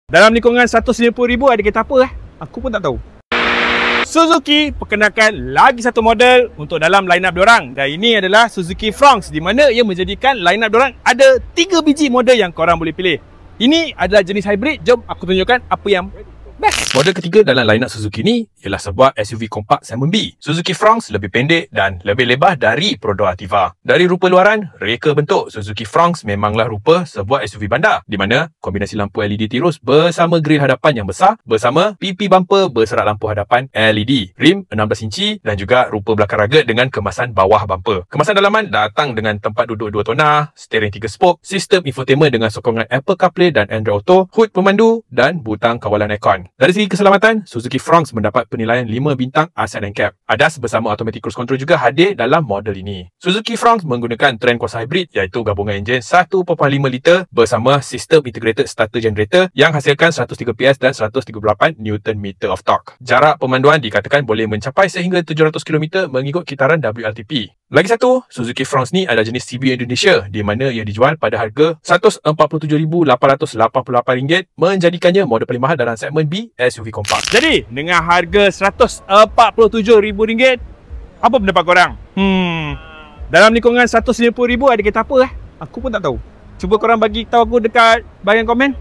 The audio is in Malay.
Dalam lingkungan 190,000 ada kereta apa Aku pun tak tahu. Suzuki perkenalkan lagi satu model untuk dalam line-up diorang. Dan ini adalah Suzuki Fronx, di mana ia menjadikan line-up diorang ada 3 biji model yang korang boleh pilih. Ini adalah jenis hybrid. Jom aku tunjukkan apa yang best. Model ketiga dalam line-up Suzuki ni ialah sebuah SUV kompak segmen B. Suzuki Fronx lebih pendek dan lebih lebar dari Prodo Altiva. Dari rupa luaran, reka bentuk, Suzuki Fronx memanglah rupa sebuah SUV bandar, di mana kombinasi lampu LED tirus bersama grill hadapan yang besar bersama PP bumper berserat lampu hadapan LED, rim 16 inci dan juga rupa belakang rugged dengan kemasan bawah bumper. Kemasan dalaman datang dengan tempat duduk 2 tona, steering 3 spoke, sistem infotainment dengan sokongan Apple CarPlay dan Android Auto, hood pemandu dan butang kawalan aircon. Dari segi keselamatan, Suzuki Fronx mendapat penilaian 5 bintang ASIAN NCAP. ADAS bersama automatic cruise control juga hadir dalam model ini. Suzuki Fronx menggunakan trend kuasa hybrid, iaitu gabungan enjin 1.5 liter bersama sistem integrated starter generator yang hasilkan 103 PS dan 138 Nm of torque. Jarak pemanduan dikatakan boleh mencapai sehingga 700 km mengikut kitaran WLTP. Lagi satu, Suzuki Fronx ni adalah jenis CB Indonesia, di mana ia dijual pada harga RM147,888, menjadikannya model paling mahal dalam segmen B SUV kompak. Jadi, dengan harga RM147,000, apa pendapat korang? Dalam lingkungan 190,000 ada kereta apa Aku pun tak tahu. Cuba korang bagi tahu aku dekat bahagian komen.